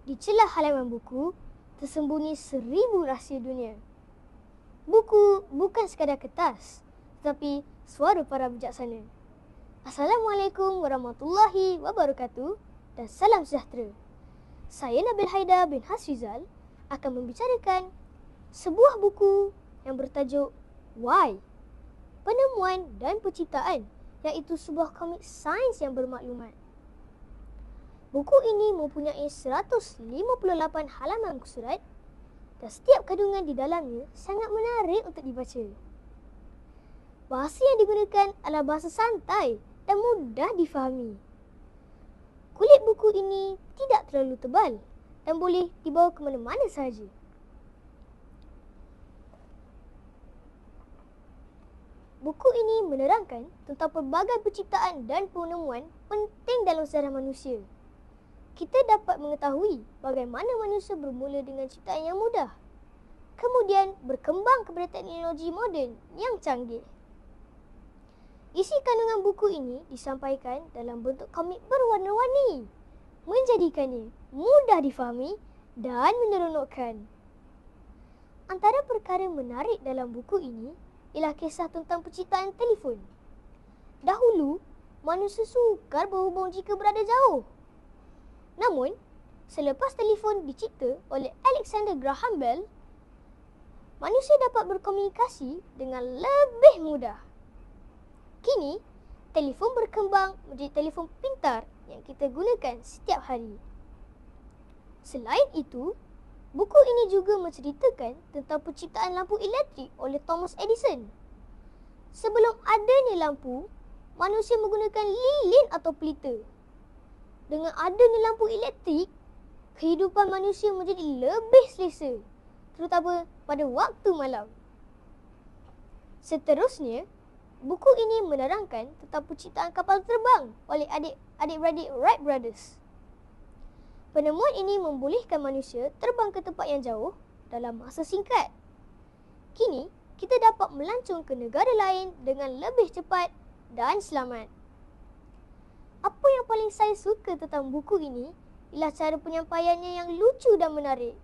Di celah halaman buku, tersembunyi 1000 rahsia dunia. Buku bukan sekadar kertas, tetapi suara para bijaksana. Assalamualaikum warahmatullahi wabarakatuh dan salam sejahtera. Saya Nabil Haidar bin Hasrizal akan membicarakan sebuah buku yang bertajuk Why? Penemuan dan Penciptaan, iaitu sebuah komik sains yang bermaklumat. Buku ini mempunyai 158 halaman muka surat dan setiap kandungan di dalamnya sangat menarik untuk dibaca. Bahasa yang digunakan adalah bahasa santai dan mudah difahami. Kulit buku ini tidak terlalu tebal dan boleh dibawa ke mana-mana sahaja. Buku ini menerangkan tentang pelbagai penciptaan dan penemuan penting dalam sejarah manusia. Kita dapat mengetahui bagaimana manusia bermula dengan ciptaan yang mudah, kemudian berkembang kepada teknologi moden yang canggih. Isi kandungan buku ini disampaikan dalam bentuk komik berwarna-warni, menjadikannya mudah difahami dan menyeronokkan. Antara perkara menarik dalam buku ini ialah kisah tentang penciptaan telefon. Dahulu, manusia sukar berhubung jika berada jauh. Namun, selepas telefon dicipta oleh Alexander Graham Bell, manusia dapat berkomunikasi dengan lebih mudah. Kini, telefon berkembang menjadi telefon pintar yang kita gunakan setiap hari. Selain itu, buku ini juga menceritakan tentang penciptaan lampu elektrik oleh Thomas Edison. Sebelum adanya lampu, manusia menggunakan lilin atau pelita. Dengan adanya lampu elektrik, kehidupan manusia menjadi lebih selesa, terutama pada waktu malam. Seterusnya, buku ini menerangkan tentang penciptaan kapal terbang oleh adik-beradik Wright Brothers. Penemuan ini membolehkan manusia terbang ke tempat yang jauh dalam masa singkat. Kini, kita dapat melancong ke negara lain dengan lebih cepat dan selamat. Apa yang paling saya suka tentang buku ini ialah cara penyampaiannya yang lucu dan menarik.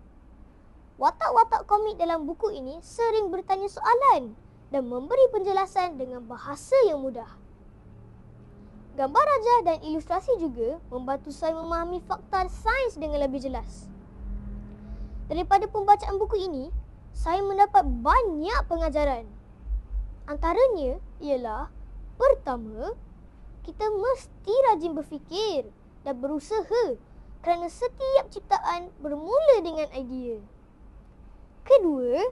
Watak-watak komik dalam buku ini sering bertanya soalan dan memberi penjelasan dengan bahasa yang mudah. Gambar rajah dan ilustrasi juga membantu saya memahami fakta sains dengan lebih jelas. Daripada pembacaan buku ini, saya mendapat banyak pengajaran. Antaranya ialah, pertama, kita mesti rajin berfikir dan berusaha kerana setiap ciptaan bermula dengan idea. Kedua,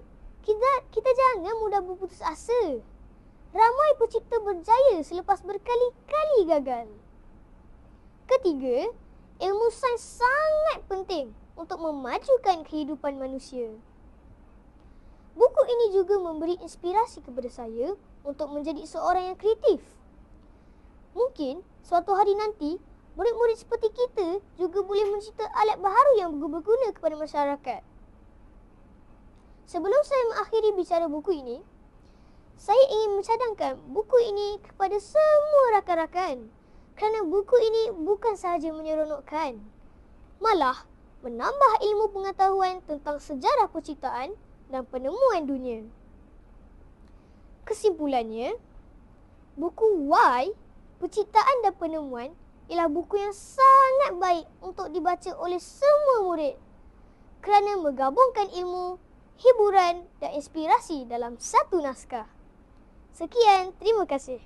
kita jangan mudah berputus asa. Ramai pencipta berjaya selepas berkali-kali gagal. Ketiga, ilmu sains sangat penting untuk memajukan kehidupan manusia. Buku ini juga memberi inspirasi kepada saya untuk menjadi seorang yang kreatif. Mungkin suatu hari nanti, murid-murid seperti kita juga boleh mencipta alat baharu yang berguna kepada masyarakat. Sebelum saya mengakhiri bicara buku ini, saya ingin mencadangkan buku ini kepada semua rakan-rakan kerana buku ini bukan sahaja menyeronokkan, malah menambah ilmu pengetahuan tentang sejarah penciptaan dan penemuan dunia. Kesimpulannya, buku Why? Penciptaan dan Penemuan ialah buku yang sangat baik untuk dibaca oleh semua murid kerana menggabungkan ilmu, hiburan dan inspirasi dalam satu naskah. Sekian, terima kasih.